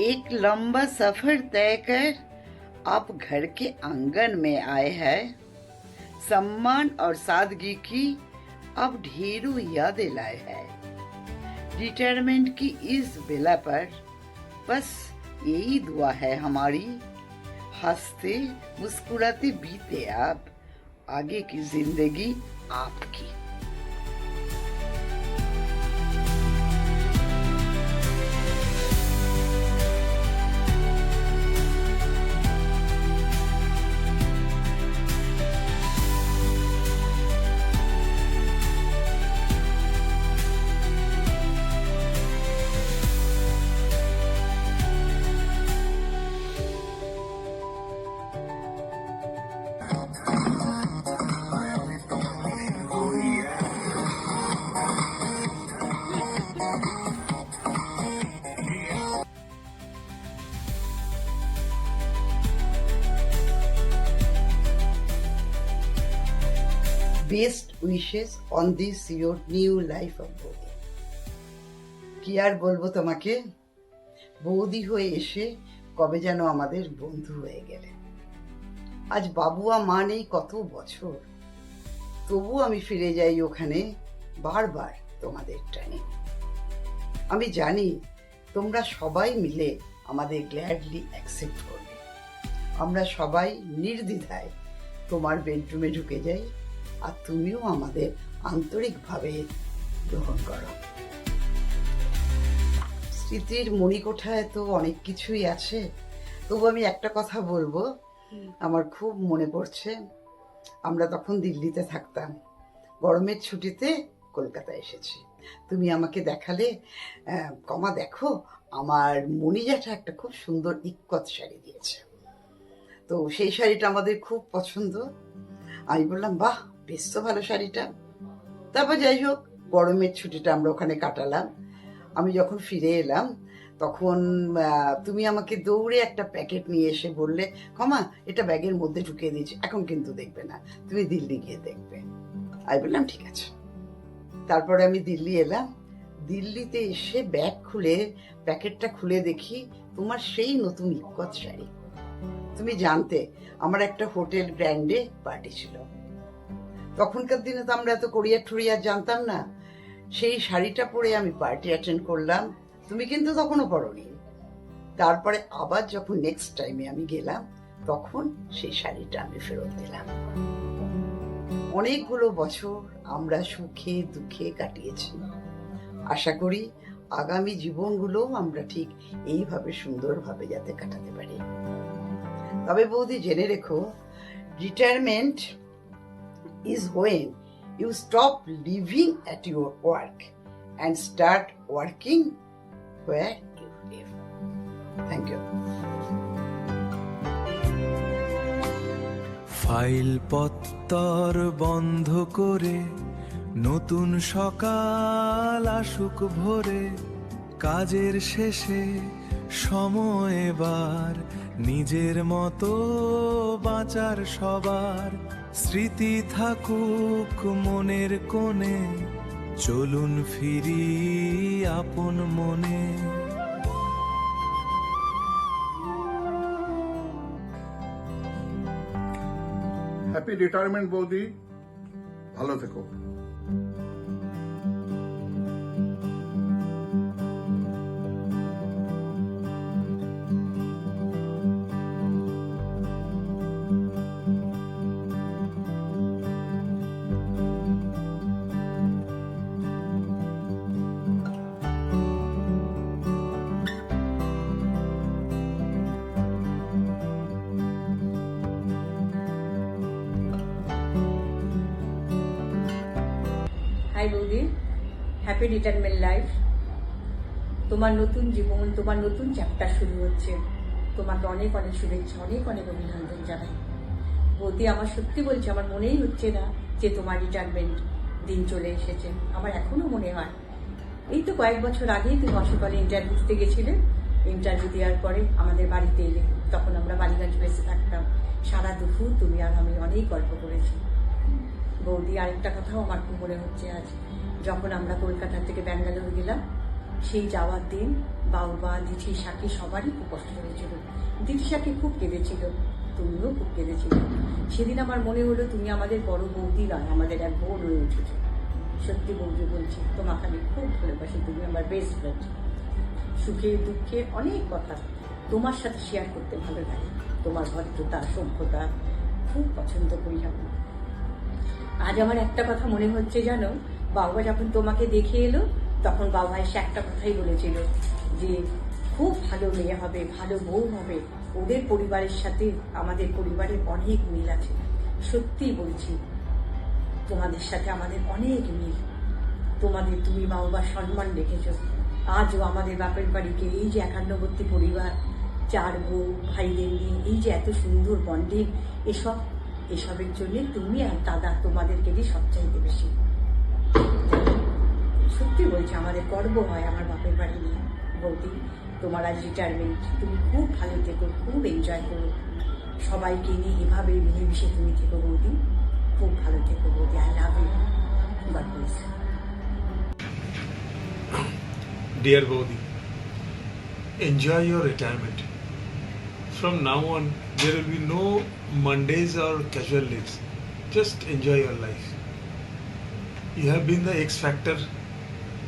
एक लंबा सफर तय कर आप घर के आंगन में आए हैं। सम्मान और सादगी की अब ढेरों यादें लाए हैं। रिटायरमेंट की इस बेला पर बस यही दुआ है हमारी, हंसते मुस्कुराते बीते आप, आगे की जिंदगी आपकी। Best wishes on this your new life of বৌদি। কি আর বলবো তোমাকে, বৌদি হয়ে এসে কবে যেন আমাদের বন্ধু হয়ে গেলে। আজ বাবু আর মা নেই কত বছর, তবু আমি ফিরে যাই ওখানে বারবার তোমাদের টানে। আমি জানি তোমরা সবাই মিলে আমাদের গ্ল্যাডলি অ্যাকসেপ্ট করবে। আমরা সবাই নির্দ্বিধায় তোমার বেডরুমে ঢুকে যাই, আর তুমিও আমাদের আন্তরিকভাবে গ্রহণ করো। স্মৃতির মণিকোঠায় তো অনেক কিছুই আছে, তবু আমি একটা কথা বলবো, আমার খুব মনে পড়ছে আমরা তখন দিল্লিতে থাকতাম, গরমের ছুটিতে কলকাতায় এসেছি। তুমি আমাকে দেখালে, কমা দেখো আমার মণিজাটা একটা খুব সুন্দর ইক্কত শাড়ি দিয়েছে। তো সেই শাড়িটা আমাদের খুব পছন্দ। আমি বললাম বাহ, বেশ তো ভালো শাড়িটা। তারপর যাই হোক, গরমের ছুটিটা আমরা ওখানে কাটালাম। আমি যখন ফিরে এলাম তখন তুমি আমাকে দৌড়ে একটা প্যাকেট নিয়ে এসে বললে, ক্ষমা এটা ব্যাগের মধ্যে ঢুকিয়ে দিয়েছি, এখন কিন্তু দেখবে না, তুমি দিল্লি গিয়ে দেখবে। আমি বললাম ঠিক আছে। তারপরে আমি দিল্লি এলাম। দিল্লিতে এসে ব্যাগ খুলে প্যাকেটটা খুলে দেখি তোমার সেই নতুন ইক্কত শাড়ি। তুমি জানতে আমার একটা হোটেল গ্র্যান্ডে পার্টি ছিল। তখনকার দিনে তো আমরা এত কোরিয়ার ঠুরিয়ার জানতাম না। সেই শাড়িটা পরে আমি পার্টি অ্যাটেন্ড করলাম, তুমি কিন্তু তখনও পরোনি। তারপরে আবার যখন নেক্সট টাইমে আমি গেলাম তখন সেই শাড়িটা আমি ফেরত দিলাম। অনেকগুলো বছর আমরা সুখে দুঃখে কাটিয়েছি। আশা করি আগামী জীবনগুলো আমরা ঠিক এইভাবে সুন্দরভাবে যাতে কাটাতে পারি। তবে বৌদি জেনে রেখো, retirement is when you stop living at your work and start working where you live. Thank you. File পত্তর বন্ধ করে নতুন সকাল আসুক ভোরে, কাজের শেষে সময় এবার নিজের মতো বাঁচার সবার। স্মৃতি থাকুক মনের কোণে, চলুন ফিরি আপন মনে। হ্যাপি রিটায়ারমেন্ট বৌদি, ভালো থেকো। হাই বৌদি, হ্যাপি রিটায়ারমেন্ট লাইফ। তোমার নতুন জীবন, তোমার নতুন চ্যাপ্টার শুরু হচ্ছে। তোমাকে অনেক অনেক শুভেচ্ছা, অনেক অনেক অভিনন্দন জানাই বৌদি। আমার সত্যি বলছি, আমার মনেই হচ্ছে না যে তোমার রিটায়ারমেন্ট দিন চলে এসেছে। আমার এখনো মনে হয় এই তো কয়েক বছর আগেই তুমি অশোকলে ইন্টারভিউ দিতে গেছিলে। ইন্টারভিউ দেওয়ার পরে আমাদের বাড়িতে এলে, তখন আমরা বালিগঞ্জ বেসে থাকতাম। সারা দুপুর তুমি আর আমি অনেক গল্প করেছি বৌদি। আরেকটা কথাও আমার খুব মনে হচ্ছে আজ, যখন আমরা কলকাতা থেকে ব্যাঙ্গালোর গেলাম, সেই যাওয়ার দিন বাবা, দিঠি, সাকি সবারই খুব কষ্ট হয়েছিল। দিঠি, সাকি খুব কেঁদেছিল, তুমিও খুব কেঁদেছিল। সেদিন আমার মনে হলো তুমি আমাদের বড় বৌদি নয়, আমাদের এক বোন হয়ে উঠেছ। সত্যি বৌদি বলছি, তোমাকে আমি খুব ভালোবাসি, তুমি আমার বেস্ট ফ্রেন্ড। সুখে দুঃখে অনেক কথা তোমার সাথে শেয়ার করতে ভালো লাগে। তোমার ভদ্রতা, সভ্যতা খুব পছন্দ করি আমি। আজ আমার একটা কথা মনে হচ্ছে, জানো, বাবা যখন তোমাকে দেখে এলো তখন বাবা এসে একটা কথাই বলেছিল যে খুব ভালো মেয়ে হবে, ভালো বউ হবে, ওদের পরিবারের সাথে আমাদের পরিবারের অনেক মিল আছে। সত্যি বলছি, তোমাদের সাথে আমাদের অনেক মিল। তুমি মা বাবার সম্মান রেখেছ। আজও আমাদের বাপের বাড়িকে এই যে 51 পরিবার, 4 বউ ভাইদের নিয়ে এই যে এত সুন্দর বন্ডিং, এসবের জন্য তুমি আর দাদা তোমাদেরকে দিয়ে সবচাইতে বেশি। সত্যি বলছি, আমাদের গর্ব হয় আমার বাপের বাড়ি নিয়ে। বৌদি, তোমার আজ রিটায়ারমেন্ট, তুমি খুব ভালো থেকো, খুব এনজয় করো, সবাইকে নিয়ে এভাবে মিলেমিশে তুমি থেকো বৌদি, খুব ভালো থেকো বৌদি। I love you, God bless. Dear Bodhi, enjoy your retirement. From now on, there will be no Mondays or casual leaves. Just enjoy your life. You have been the X factor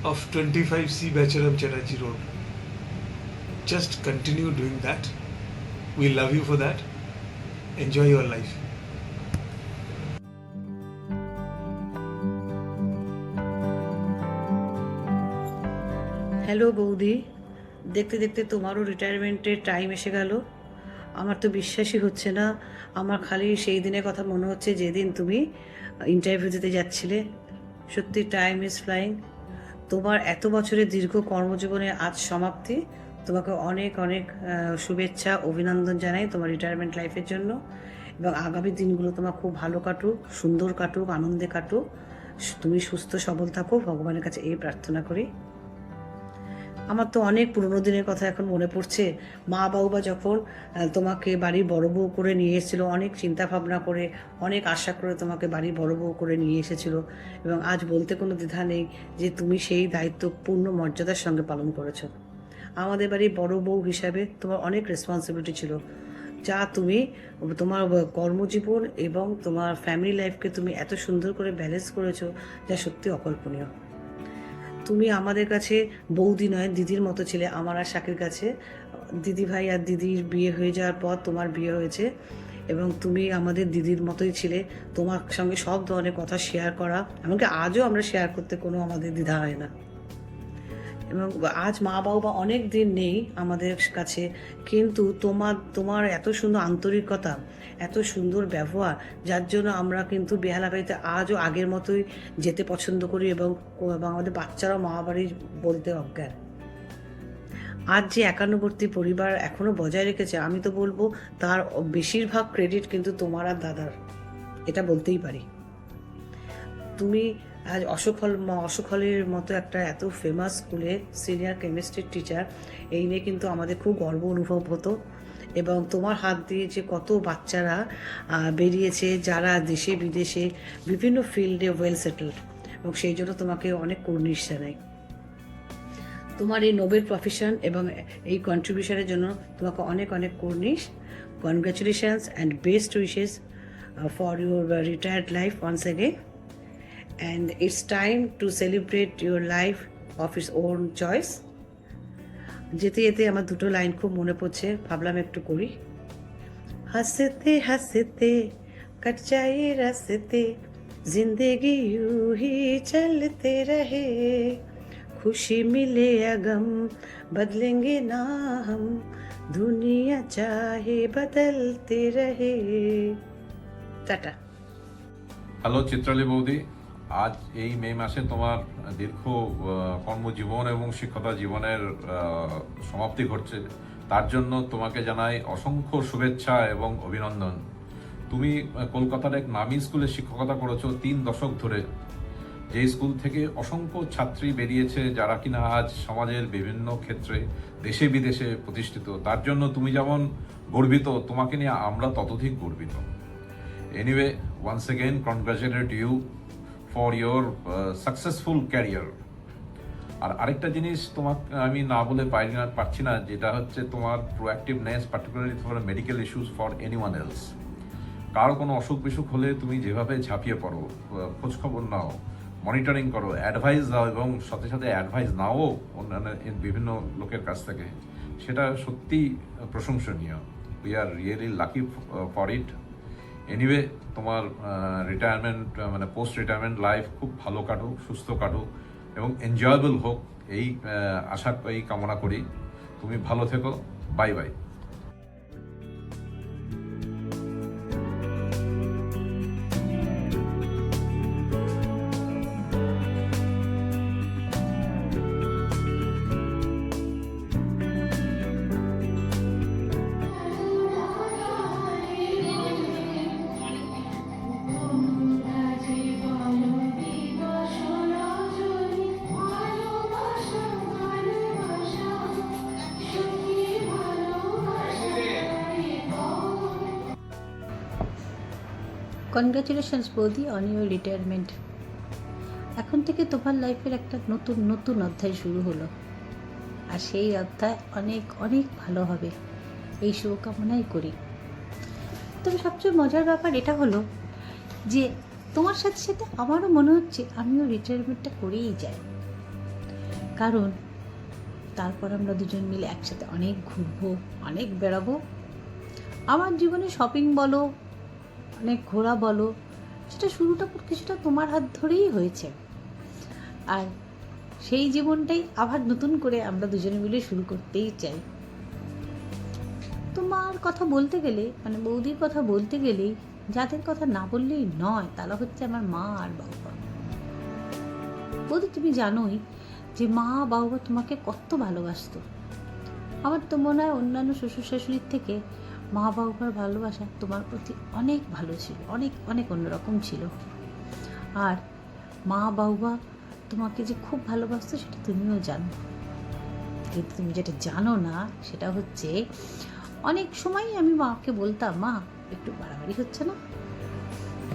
of 25C Bacharam Chatterjee Road. Just continue doing that. We love you for that. Enjoy your life. Hello বৌদি, দেখতে দেখতে তোমারও রিটায়ারমেন্টের time এসে গেল। আমার তো বিশ্বাসই হচ্ছে না। আমার খালি সেই দিনের কথা মনে হচ্ছে যেদিন তুমি ইন্টারভিউ দিতে যাচ্ছিলে। সত্যি টাইম ইজ ফ্লাইং। তোমার এত বছরের দীর্ঘ কর্মজীবনে আজ সমাপ্তি। তোমাকে অনেক অনেক শুভেচ্ছা, অভিনন্দন জানাই তোমার রিটায়ারমেন্ট লাইফের জন্য। এবং আগামী দিনগুলো তোমার খুব ভালো কাটুক, সুন্দর কাটুক, আনন্দে কাটুক। তুমি সুস্থ সবল থাকো, ভগবানের কাছে এই প্রার্থনা করি। আমার তো অনেক পুরোনো দিনের কথা এখন মনে পড়ছে। মা বাবা যখন তোমাকে বাড়ির বড় বউ করে নিয়ে এসেছিলো, অনেক চিন্তা ভাবনা করে, অনেক আশা করে তোমাকে বাড়ির বড় বউ করে নিয়ে এসেছিলো। এবং আজ বলতে কোনো দ্বিধা নেই যে তুমি সেই দায়িত্ব পূর্ণ মর্যাদার সঙ্গে পালন করেছো। আমাদের বাড়ির বড় বউ হিসাবে তোমার অনেক রেসপন্সিবিলিটি ছিল, যা তুমি তোমার কর্মজীবন এবং তোমার ফ্যামিলি লাইফকে তুমি এত সুন্দর করে ব্যালেন্স করেছো, যা সত্যি অকল্পনীয়। তুমি আমাদের কাছে বৌদি নয়, দিদির মতো ছিলে আমার আর শাকির কাছে। দিদি ভাই আর দিদির বিয়ে হয়ে যাওয়ার পর তোমার বিয়ে হয়েছে, এবং তুমি আমাদের দিদির মতোই ছিলে। তোমার সঙ্গে সব ধরনের কথা শেয়ার করা, এমনকি আজও আমরা শেয়ার করতে কোনো আমাদের দ্বিধা হয় না। এবং আজ মা বাবা অনেক দিন নেই আমাদের কাছে, কিন্তু তোমার এত সুন্দর আন্তরিকতা, এত সুন্দর ব্যবহার, যার জন্য আমরা কিন্তু বেহালা বাড়িতে আজও আগের মতোই যেতে পছন্দ করি, এবং আমাদের বাচ্চারাও মা বাড়ি বলতে অজ্ঞান। আজ যে 51 পরিবার এখনও বজায় রেখেছে, আমি তো বলবো তার বেশিরভাগ ক্রেডিট কিন্তু তোমার আর দাদার, এটা বলতেই পারি। তুমি আজ অশোক হলের মতো একটা এত ফেমাস স্কুলে সিনিয়র কেমিস্ট্রির টিচার, এই নিয়ে কিন্তু আমাদের খুব গর্ব অনুভব হতো। এবং তোমার হাত দিয়ে যে কত বাচ্চারা বেরিয়েছে, যারা দেশে বিদেশে বিভিন্ন ফিল্ডে ওয়েল সেটেলড, এবং সেই জন্য তোমাকে অনেক কুর্নিশ জানাই। তোমার এই নোবেল প্রফেশন এবং এই কন্ট্রিবিউশনের জন্য তোমাকে অনেক অনেক কুর্নিশ। Congratulations and best wishes for your retired life once again. And it's time to celebrate your life of its own choice. যেতে যেতে আমার দুটো লাইন খুব মনে পড়ছে, ভাবলাম একটু করি। হাসতে হাসতে कट जाए रास्ते, जिंदगी यूं ही चलते रहे, खुशी मिले या गम बदलेंगे ना हम, दुनिया चाहे बदलते रहे। টাটা। হ্যালো চিত্রালী বৌদি, আজ এই মে মাসে তোমার দীর্ঘ কর্মজীবন এবং শিক্ষকতা জীবনের সমাপ্তি ঘটছে। তার জন্য তোমাকে জানাই অসংখ্য শুভেচ্ছা এবং অভিনন্দন। তুমি কলকাতার এক নামী স্কুলে শিক্ষকতা করেছো 3 দশক ধরে, যেই স্কুল থেকে অসংখ্য ছাত্রী বেরিয়েছে, যারা কিনা আজ সমাজের বিভিন্ন ক্ষেত্রে দেশে বিদেশে প্রতিষ্ঠিত। তার জন্য তুমি যেমন গর্বিত, তোমাকে নিয়ে আমরা ততোধিক গর্বিত। Anyway, once again, congratulate you for your successful career. আর আরেকটা জিনিস তোমাকে আমি না বলে পারছি না, যেটা হচ্ছে তোমার proactiveness, particularly for medical issues for anyone else. কারো কোনো অসুখ বিসুখ হলে তুমি যেভাবে ঝাঁপিয়ে পড়ো, খোঁজখবর নাও, মনিটরিং করো, অ্যাডভাইস দাও, এবং সাথে সাথে অ্যাডভাইস নাও অন্যান্য বিভিন্ন লোকের কাছ থেকে, সেটা সত্যি প্রশংসনীয়। We are really lucky for it. Anyway, তোমার রিটায়ারমেন্ট মানে পোস্ট রিটায়ারমেন্ট লাইফ খুব ভালো কাটুক, সুস্থ কাটুক এবং এনজয়েবল হোক, এই এই কামনা করি। তুমি ভালো থেকো। Bye bye. কনগ্রাচুলেশনস বৌদি অন ইউর রিটায়ারমেন্ট। এখন থেকে তোমার লাইফের একটা নতুন নতুন অধ্যায় শুরু হলো, আর সেই অধ্যায় অনেক অনেক ভালো হবে, এই শুভকামনাই করি। তবে সবচেয়ে মজার ব্যাপার এটা হলো যে তোমার সাথে সাথে আমারও মনে হচ্ছে আমিও রিটায়ারমেন্টটা করেই যাই, কারণ তারপর আমরা দুজন মিলে একসাথে অনেক ঘুরবো, অনেক বেড়াবো। আমার জীবনে শপিং বলো, অনেক ঘোরা বলো, সেটা শুরুটা কিছুটা তোমার হাত ধরেই হয়েছে, আর সেই জীবনটাই আবার নতুন করে আমরা দুজনে মিলে শুরু করতেই চাই। তোমার কথা বলতে গেলে, মানে বৌদির কথা বলতে গেলেই যাদের কথা না বললেই নয়, তারা হচ্ছে আমার মা আর বাবা। বৌদি, তুমি জানোই যে মা বাবা তোমাকে কত ভালোবাসতো। আমার তো মনে হয় অন্যান্য শ্বশুর শাশুড়ির থেকে মা বাবার ভালোবাসা তোমার প্রতি অনেক ভালো ছিল, অনেক অনেক অন্যরকম ছিল। আর মা বাবা তোমাকে যে খুব ভালোবাসতো সেটা তুমিও জানো, কিন্তু তুমি যেটা জানো না সেটা হচ্ছে অনেক সময় আমি মাকে বলতাম, মা একটু বাড়াবাড়ি হচ্ছে না?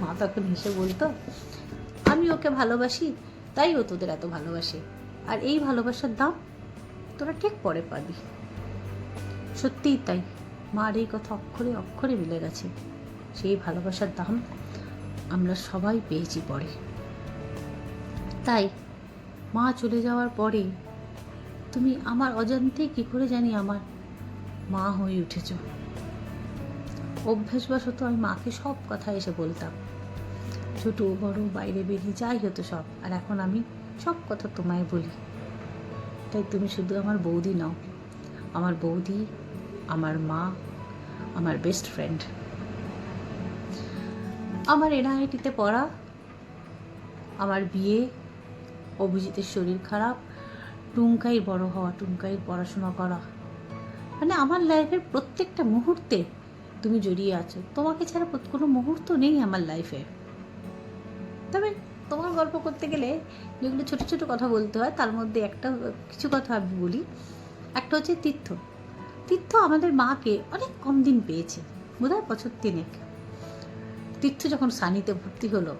মা তখন হেসে বলতো, আমি ওকে ভালোবাসি তাই ও তোদের এত ভালোবাসে, আর এই ভালোবাসার দাম তোরা ঠিক পরে পাবি। সত্যিই তাই, মার এই কথা অক্ষরে অক্ষরে মিলে গেছে। সেই ভালোবাসার দাম আমরা সবাই পেয়েছি পরে। তাই মা চলে যাওয়ার পরে তুমি আমার অজান্তেই কী করে জানি আমার মা হয়ে উঠেছ। অভ্যাসবশত আমি মাকে সব কথা এসে বলতাম, ছোট বড় বাইরে বেরিয়ে যাই হতো সব, আর এখন আমি সব কথা তোমায় বলি। তাই তুমি শুধু আমার বৌদি নও, আমার বৌদি, আমার মা, আমার বেস্ট ফ্রেন্ড। আমার এনআইটিতে পড়া, আমার বিয়ে, অভিজিতের শরীর খারাপ, টুঙ্কাইয়ের বড় হওয়া, টুঙ্কাইয়ের পড়াশোনা করা, মানে আমার লাইফের প্রত্যেকটা মুহূর্তে তুমি জড়িয়ে আছো। তোমাকে ছাড়া কোনো মুহূর্ত নেই আমার লাইফে। তবে তোমার গল্প করতে গেলে যেগুলো ছোট ছোট কথা বলতে হয়, তার মধ্যে কিছু কথা আমি বলি। একটা হচ্ছে তীর্থ। তীর্থ আমাদের মাকে অনেক কম দিন পেয়েছে, বোধহয় বছর 3। তীর্থ যখন সানিতে ভর্তি হলো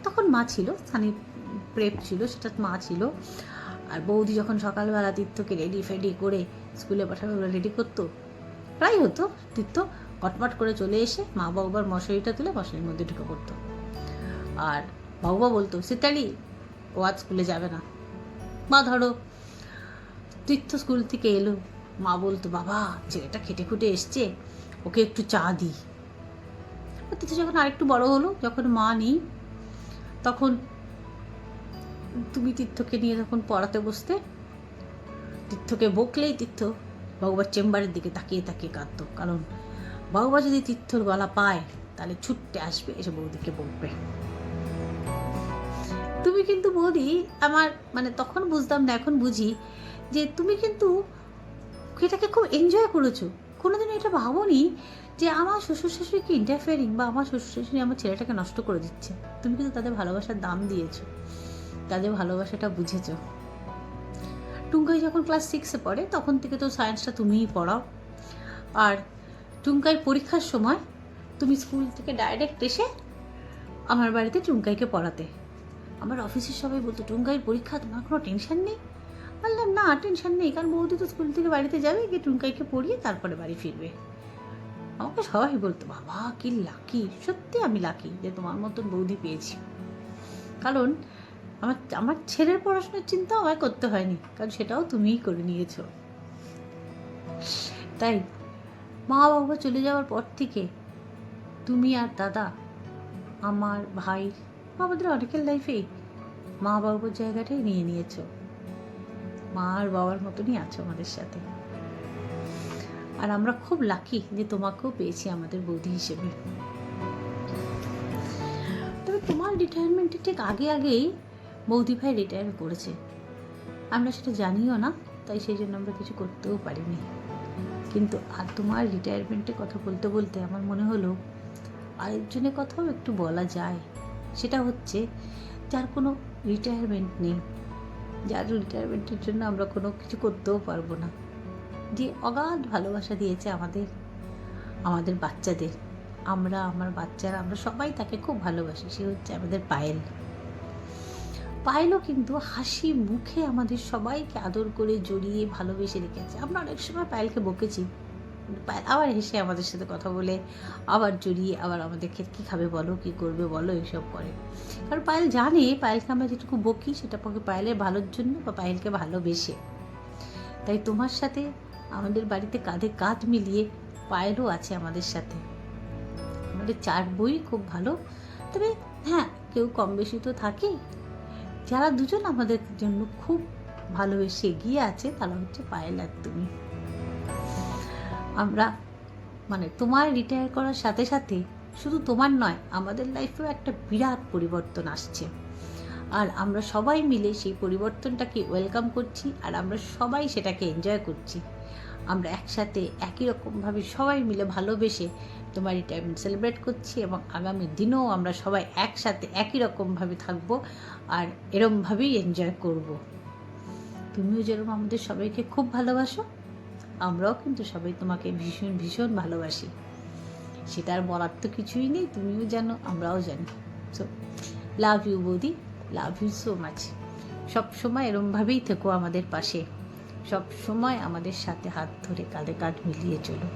তখন মা ছিল, সানি প্রেপ ছিল, সেটা মা ছিল। আর বৌদি যখন সকালবেলা তীর্থকে রেডি ফেডি করে স্কুলে পাঠাবে রেডি করতো, প্রায় হতো তীর্থ কটমাট করে চলে এসে মা বাবার মশারিটা তুলে মশারির মধ্যে ঢুকে পড়তো। আর বাবা বলতো, সিতালি ও আজ স্কুলে যাবে না। মা ধরো তীর্থ স্কুল থেকে এলো, মা বলতো, বাবা ছেলেটা খেটে খুটে এসছে, ওকে একটু চা দিই। তীর্থ যখন আরেকটু বড় হলো, যখন মা নেই, তখন তুমি তীর্থকে নিয়ে যখন পড়াতে বসতে, তীর্থকে বকলেই তীর্থ বাবুবার চেম্বারের দিকে তাকিয়ে তাকিয়ে কাঁদতো, কারণ বাবুবা যদি তীর্থর গলা পায় তাহলে ছুটতে আসবে, এসে বৌদিকে বকবে। তুমি কিন্তু বৌদি আমার, মানে তখন বুঝতাম না, এখন বুঝি যে তুমি কিন্তু এটাকে খুব এনজয় করেছো। কোনোদিনও এটা ভাবোনি যে আমার শ্বশুর শাশুড়িকে ইন্টারফেয়ারিং বা আমার শ্বশুর শাশুড়ি আমার ছেলেটাকে নষ্ট করে দিচ্ছে। তুমি কিন্তু তাদের ভালোবাসার দাম দিয়েছো, তাদের ভালোবাসাটা বুঝেছো। টুঙ্কাই যখন ক্লাস 6-এ পড়ে তখন থেকে তো সায়েন্সটা তুমিই পড়াও, আর টুঙ্কাইয়ের পরীক্ষার সময় তুমি স্কুল থেকে ডাইরেক্ট এসে আমার বাড়িতে টুঙ্কাইকে পড়াতে। আমার অফিসের সবাই বলতো, টুঙ্কাইয়ের পরীক্ষা, তোমার কোনো টেনশন নেই, বললাম না টেনশন নেই, কারণ বৌদি তো স্কুল থেকে বাড়িতে যাবে, গিয়ে টুনকাইকে পড়িয়ে তারপরে বাড়ি ফিরবে। আমাকে সবাই বলতো বাবা কি লাকি, সত্যি আমি লাকি যে তোমার মতন বৌদি পেয়েছি। কারণ আমার আমার ছেলের পড়াশোনার চিন্তা আমায় করতে হয়নি, কারণ সেটাও তুমিই করে নিয়েছো। তাই মা বাবা চলে যাওয়ার পর থেকে তুমি আর দাদা, আমার ভাই, আমাদের অনেকের লাইফেই মা বাবার জায়গাটাই নিয়ে নিয়েছো। মা আর বাবার মতনই আছো আমাদের সাথে। আর আমরা খুব লাকি যে তোমাকেও পেয়েছি আমাদের বৌদি হিসেবে। তবে তোমার রিটায়ারমেন্টের ঠিক আগেই বৌদি ভাই রিটায়ার করেছে। আমরা সেটা জানিও না, তাই সেই জন্য আমরা কিছু করতেও পারিনি। কিন্তু আর তোমার রিটায়ারমেন্টের কথা বলতে বলতে আমার মনে হলো আরেকজনের কথাও একটু বলা যায়। সেটা হচ্ছে যার কোনো রিটায়ারমেন্ট নেই, যার রিটায়ারমেন্টের জন্য আমরা কোনো কিছু করতেও পারবো না, যে অগাধ ভালোবাসা দিয়েছে আমাদের বাচ্চাদের। আমার বাচ্চারা, আমরা সবাই তাকে খুব ভালোবাসি। সে হচ্ছে আমাদের পায়েলও কিন্তু হাসি মুখে আমাদের সবাইকে আদর করে জড়িয়ে ভালোবেসে রেখেছে। আমরা অনেক সময় পায়েলকে বকেছি, পায়েল আবার হেসে আমাদের সাথে কথা বলে, আবার জড়িয়ে, আবার আমাদেরকে কী খাবে বলো, কী করবে বলো, এইসব করে। কারণ পায়েল জানে পায়েলকে আমরা যেটুকু বকি সেটা পায়েলের ভালোর জন্য বা পায়েলকে ভালোবেসে। তাই তোমার সাথে আমাদের বাড়িতে কাঁধে কাঁধ মিলিয়ে পায়েলও আছে আমাদের সাথে। আমাদের 4 বই খুব ভালো। তবে হ্যাঁ, কেউ কম বেশি তো থাকে। যারা দুজন আমাদের জন্য খুব ভালোবেসে এগিয়ে আছে তারা হচ্ছে পায়েল আর তুমি। আমরা তোমার রিটায়ার করার সাথে সাথে শুধু তোমার নয়, আমাদের লাইফেও একটা বিরাট পরিবর্তন আসছে। আর আমরা সবাই মিলে সেই পরিবর্তনটাকে ওয়েলকাম করছি, আর আমরা সবাই সেটাকে এনজয় করছি। আমরা একসাথে একই রকমভাবে সবাই মিলে ভালোবেসে তোমার রিটায়ারমেন্ট সেলিব্রেট করছি, এবং আগামী দিনেও আমরা সবাই একসাথে একই রকমভাবে থাকবো আর এরমভাবেই এনজয় করব। তুমিও যেরকম আমাদের সবাইকে খুব ভালোবাসো, আমরাও কিন্তু সবাই তোমাকে ভীষণ ভীষণ ভালোবাসি। সেটা আর বলার তো কিছুই নেই, তুমিও জানো আমরাও জানি। সো লাভ ইউ বৌদি, লাভ ইউ সো মাচ। সবসময় এরমভাবেই থেকো আমাদের পাশে, সব সময় আমাদের সাথে হাত ধরে কাঁধে কাঁধ মিলিয়ে চলো,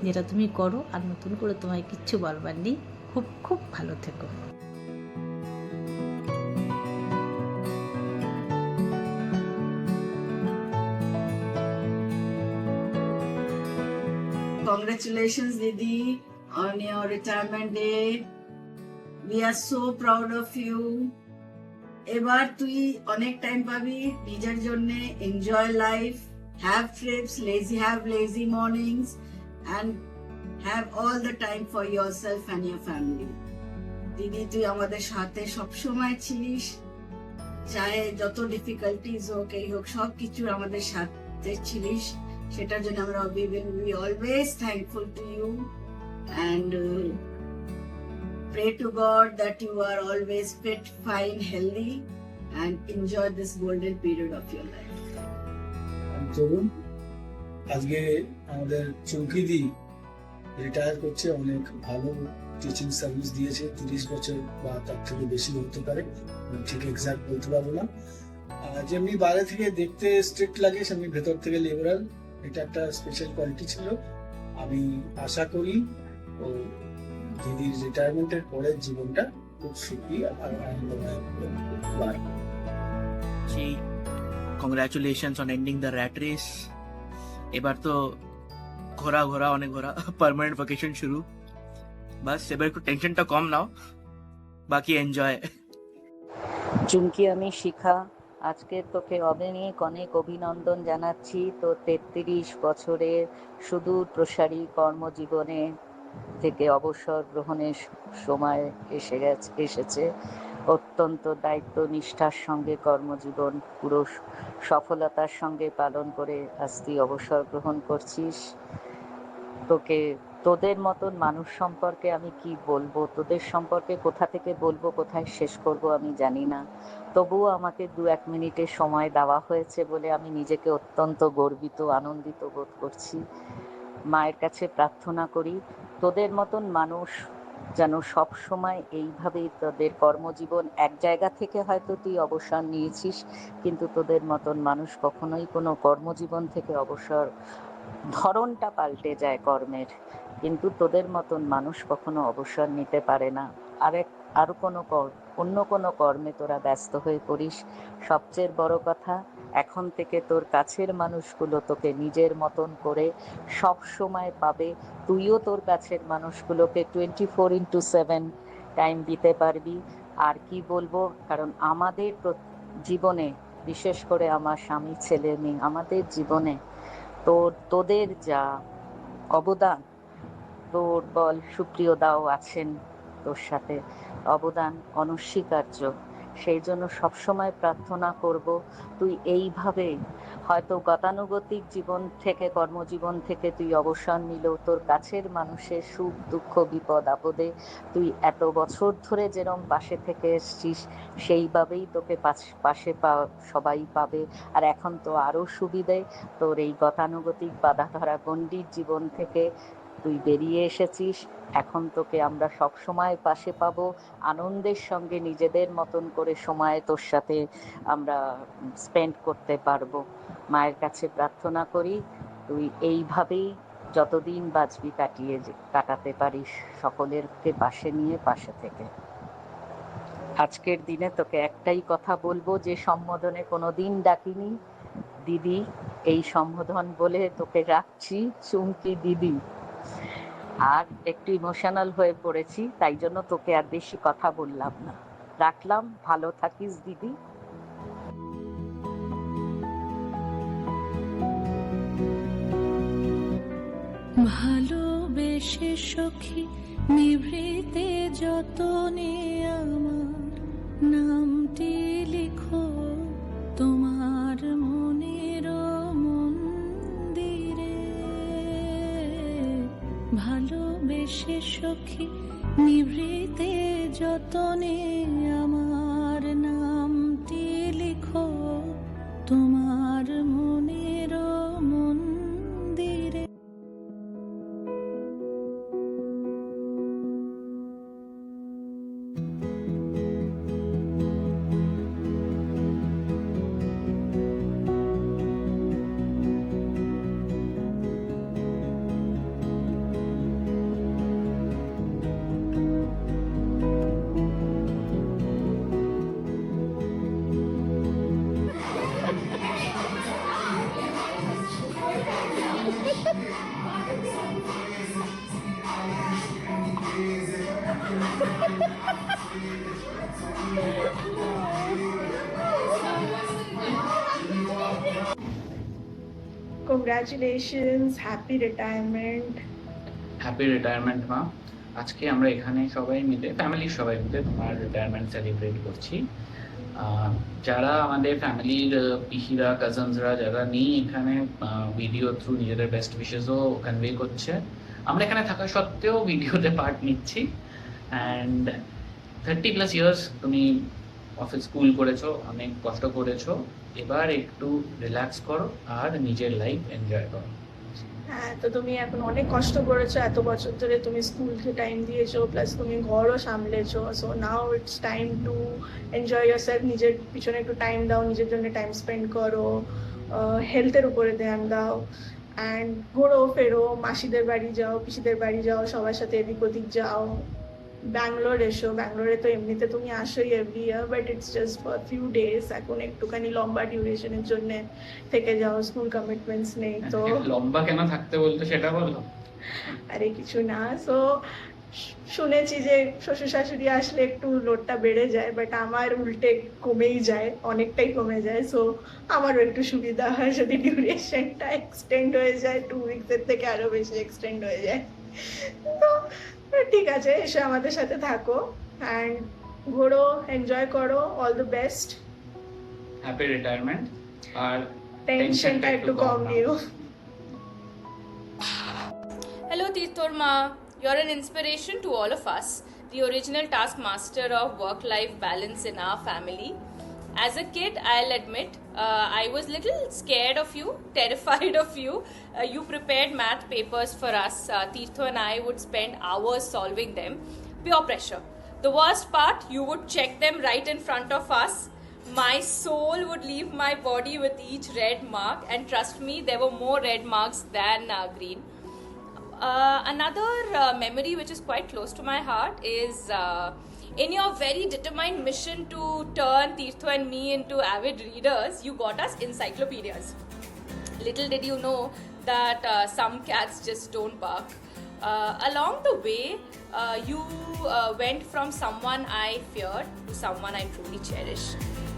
যেটা তুমি করো। আর নতুন করে তোমায় কিচ্ছু বলবার নেই। খুব খুব ভালো থেকো। Congratulations, Didi, on your retirement day. We are so proud of you. এবার তুই অনেক টাইম পাবি নিজের জন্য। Enjoy life, have TRIPS, have lazy mornings, and have all the time for yourself and your family. দিদি, তুই আমাদের সাথে সবসময় ছিলিস, চাহে যত ডিফিকাল্টিজ হোক এই হোক, সব কিছু আমাদের সাথে ছিলিস। সেটার জন্য আমরা we will be always thankful to you, and pray to God that you are always fit, fine, healthy, and enjoy this golden period of your life. ধরুন আজকে আমাদের চৌকিদি রিটায়ার করছে, অনেক ভালো টিচিং সার্ভিস দিয়েছে, 30 বছর বা তার থেকে বেশি হতে পারে, ঠিক এক্সাক্ট বলতে পারবো না। যেমনি বাইরে থেকে দেখতে স্ট্রিক্ট লাগে, সেমনি ভেতর থেকে লিবারাল। এটা একটা স্পেশাল কোয়ালিটি ছিল। আমি আশা করি ও দিদির রিটায়ারমেন্টের পরের জীবনটা খুব সুখী আর আনন্দময় হবে। जी congratulations on ending the rat race. এবার তো ঘোরা অনেক ঘোরা, পার্মানেন্ট ভ্যাকেশন শুরু। বাস এবার একটু টেনশনটা কম নাও, বাকি এনজয়। চুমকি, আমি শিখা। আজকে তোকে অনেক অনেক অভিনন্দন জানাচ্ছি। তো 33 বছরের সুদূর প্রসারী কর্মজীবনে থেকে অবসর গ্রহণের সময় এসেছে। অত্যন্ত দায়িত্ব নিষ্ঠার সঙ্গে কর্মজীবন পুরো সফলতার সঙ্গে পালন করে আজ তুই অবসর গ্রহণ করছিস। তোদের মতন মানুষ সম্পর্কে আমি কি বলবো, তোদের সম্পর্কে কোথা থেকে বলবো, কোথায় শেষ করব আমি জানি না। তবুও আমাকে 2-1 মিনিটের সময় দেওয়া হয়েছে বলে আমি নিজেকে অত্যন্ত গর্বিত, আনন্দিত বোধ করছি। মায়ের কাছে প্রার্থনা করি তোদের মতন মানুষ যেন সব সময় এইভাবেই তোদের কর্মজীবন, এক জায়গা থেকে হয়তো তুই অবসর নিয়েছিস, কিন্তু তোদের মতন মানুষ কখনোই কোনো কর্মজীবন থেকে অবসর, ধরনটা পাল্টে যায় কর্মের, কিন্তু তোদের মতন মানুষ কখনো অবসর নিতে পারে না। আরো অন্য কোনো কর্মে তোরা ব্যস্ত হয়ে পড়িস। সবচেয়ে বড় কথা, এখন থেকে তোর কাছের মানুষগুলো তোকে নিজের মতন করে সব সময় পাবে। তুইও তোর কাছের মানুষগুলোকে 24/7 টাইম দিতে পারবি। আর কি বলবো, কারণ আমাদের জীবনে, বিশেষ করে আমার স্বামী, ছেলে মেয়ে, আমাদের জীবনে তোদের যা অবদান, তোর বল সুপ্রিয় দাও আছেন তোর সাথে, অবদান অনস্বীকার্য। সেই জন্য সবসময় প্রার্থনা করব তুই এইভাবে, হয়তো গতানুগতিক জীবন থেকে, কর্মজীবন থেকে তুই অবসর নিলেও তোর কাছের মানুষের সুখ দুঃখ বিপদ আপদে তুই এত বছর ধরে যেরম পাশে থেকে এসছিস, সেইভাবেই তোকে পাশে সবাই পাবে। আর এখন তো আরো সুবিধে, তোর এই গতানুগতিক বাধা ধরা গণ্ডির জীবন থেকে তুই বেরিয়ে এসেছিস। এখন তোকে আমরা সব সময় পাশে পাবো, আনন্দের সঙ্গে নিজেদের মতন করে সময় তোর সাথে আমরা স্পেন্ড করতে পারবো। মায়ের কাছে প্রার্থনা করি তুই এইভাবেই যতদিন বাঁচবি কাটাতে পারিস, সকলেরকে পাশে নিয়ে পাশে থেকে। আজকের দিনে তোকে একটাই কথা বলবো, যে সম্বোধনে কোনোদিন ডাকিনি দিদি, এই সম্বোধন বলে তোকে রাখছি চুমকি দিদি। আর একটু ইমোশনাল হয়ে পড়েছি, তাই জন্য তোকে আর বেশি কথা বললাম না, রাখলাম। ভালো থাকিস দিদি। ভালোবেসে সখী নিভৃতে যতনে আমার নামটি লিখো তোমার মনের মন্দিরে। ভালোবেসে সখী নিভৃতে যতনে আমার নামটি লিখো তোমার মনের মন্দিরে। Congratulations, happy retirement. Happy retirement মা। আজকে আমরা এখানে সবাই মিলে, ফ্যামিলির সবাই মিলে তোমার রিটায়ারমেন্ট সেলিব্রেট করছি। যারা আমাদের ফ্যামিলির পিসিরা, কাজনসরা যারা নেই এখানে, ভিডিও থ্রু নিজেদের বেস্ট উইশেসও কনভে করছে। আমরা এখানে থাকা সত্ত্বেও ভিডিওতে পার্ট নিচ্ছি। অ্যান্ড 30+ ইয়ার্স তুমি অফিস স্কুল করেছো, অনেক কষ্ট করেছো, এবার একটু রিল্যাক্স করো আর নিজের লাইফ এনজয় করো। হ্যাঁ, তো তুমি এখন অনেক কষ্ট করেছো, এত বছর ধরে তুমি স্কুলকে টাইম দিয়েছো, প্লাস তুমি ঘরও সামলেছো। So now it's time to enjoy yourself. নিজের পিছনে একটু টাইম দাও, নিজের জন্য টাইম স্পেন্ড করো, হেলথের উপরে ধ্যান দাও, অ্যান্ড ঘোরো ফেরো, মাসিদের বাড়ি যাও, পিসিদের বাড়ি যাও, সবার সাথে এদিক ওদিক যাও। ব্যাঙ্গালোর এসো, ব্যাঙ্গালোরে তো এমনিতে তুমি আসোই every year, but it's just for few days. এখন একটুখানি লম্বা ডিউরেশনের জন্য থেকে যাও, স্কুল কমিটমেন্টস নেই তো। লম্বা কেন থাকতে বলতো সেটা বলো। আরে কিছু না, সো শুনেছি যে শ্বশুর শাশুড়ি আসলে একটু লোডটা বেড়ে যায়, বাট আমার উল্টে কমেই যায়, অনেকটাই কমে যায়। সো আমারও একটু সুবিধা হয় যদি ডিউরেশনটা এক্সটেন্ড হয়ে যায়, 2 উইকসের থেকে আরো বেশি এক্সটেন্ড হয়ে যায়। তো ঠিক আছে, এসে আমাদের সাথে থাকো অ্যান্ড ঘোরো, এনজয় করো। All the best, happy retirement, আর টেনশনটা একটু কম নিও। Hello Tirthor Ma, you're an inspiration to all of us, the original taskmaster of work-life balance in our family. As a kid, I'll admit, I was little scared of you, terrified of you. You prepared math papers for us. Tirtho and I would spend hours solving them. Pure pressure. The worst part, you would check them right in front of us. My soul would leave my body with each red mark, and trust me, there were more red marks than green. Another memory which is quite close to my heart is in your very determined mission to turn Tirtho and me into avid readers, you got us encyclopedias. Little did you know that some cats just don't bark. Along the way, you went from someone I feared to someone I truly cherish.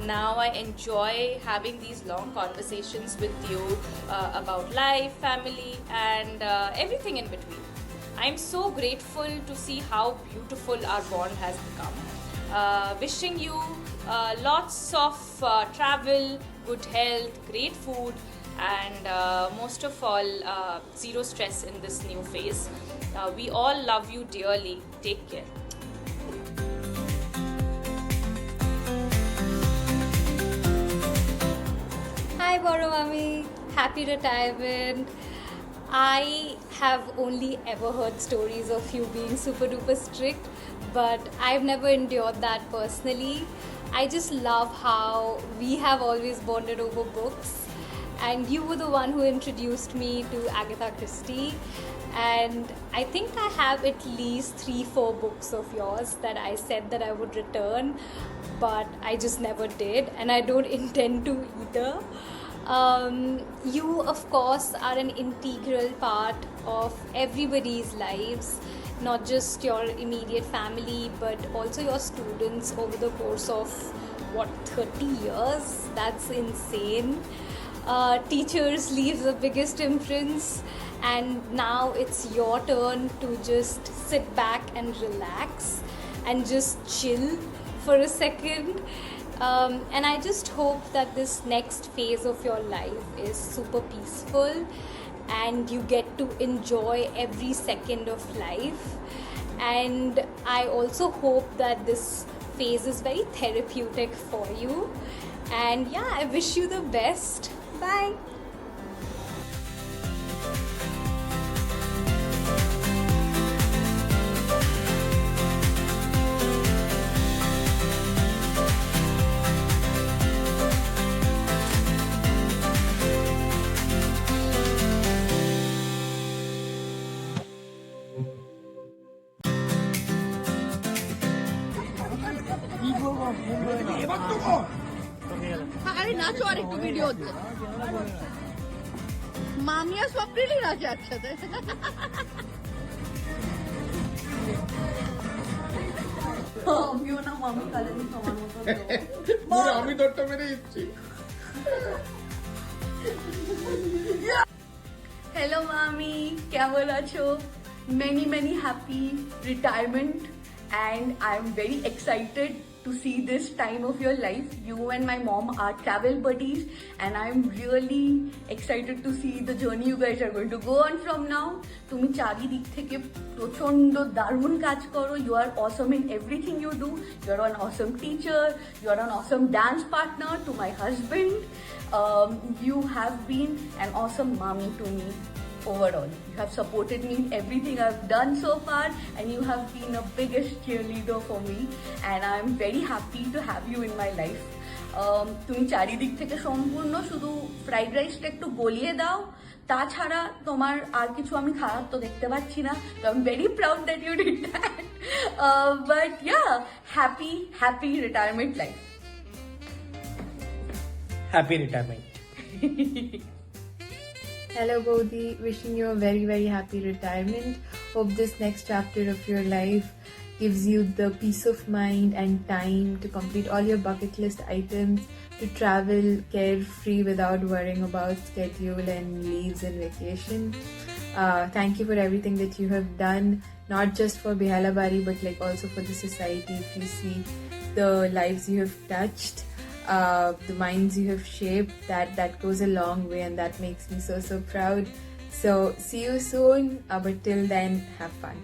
Now I enjoy having these long conversations with you about life, family, and everything in between. I'm so grateful to see how beautiful our bond has become. Wishing you lots of travel, good health, great food, and most of all, zero stress in this new phase. We all love you dearly. Take care. Hi Boro Mami, happy retirement. I have only ever heard stories of you being super duper strict, but I've never endured that personally. I just love how we have always bonded over books, and you were the one who introduced me to Agatha Christie, and I think I have at least 3-4 books of yours that I said that I would return, but I just never did, and I don't intend to either. You of course are an integral part of everybody's lives, not just your immediate family but also your students over the course of 30 years. That's insane. Teachers leave the biggest imprints, and now it's your turn to just sit back and relax and just chill for a second. And I just hope that this next phase of your life is super peaceful and you get to enjoy every second of life. And I also hope that this phase is very therapeutic for you. And yeah, I wish you the best. Bye. আরে নাচো আর একটু video হচ্ছে মামি আর স্বপ্নিলই নাচে একসাথে আমিও না মামি কালে তোমার মতো আমি দরটা মেরে দিচ্ছি হ্যালো মামি কেমন আছো many happy retirement, and I'm very excited to see this time of your life. You and my mom are travel buddies, and I'm really excited to see the journey you guys are going to go on from now. তুমি চারিদিক থেকে প্রচন্ড দারুণ কাজ করো. You are awesome in everything you do. You're an awesome teacher. You're an awesome dance partner to my husband. You have been an awesome mommy to me. Overall, you have supported me in everything I've done so far, and you have been a biggest cheerleader for me, and I'm very happy to have you in my life. তুমি চারিদিক থেকে সম্পূর্ণ, শুধু fried রাইসটা একটু গলিয়ে দাও, তাছাড়া তোমার আর কিছু আমি খারাপ তো দেখতে পাচ্ছি না. তো I am very proud that you did that. But yeah, happy retirement life. Happy retirement. Hello Bodhi, wishing you a very happy retirement. Hope this next chapter of your life gives you the peace of mind and time to complete all your bucket list items, to travel carefree without worrying about schedule and leaves and vacation. Thank you for everything that you have done, not just for Behalabari but like also for the society. If you see the lives you have touched, the minds you have shaped, that goes a long way, and that makes me so proud. So see you soon, but till then, have fun.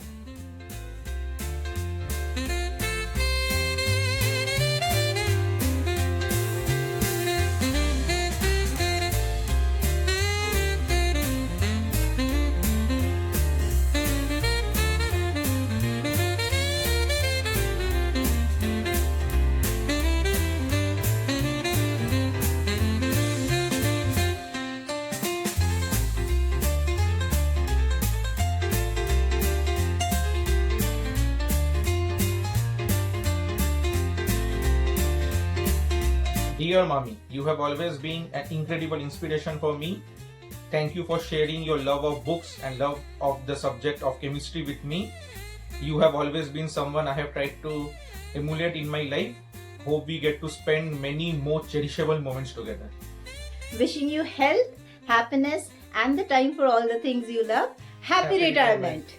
Dear mommy, you have always been an incredible inspiration for me. Thank you for sharing your love of books and love of the subject of chemistry with me. You have always been someone I have tried to emulate in my life. Hope we get to spend many more cherishable moments together. Wishing you health, happiness, and the time for all the things you love. Happy Happy retirement. retirement.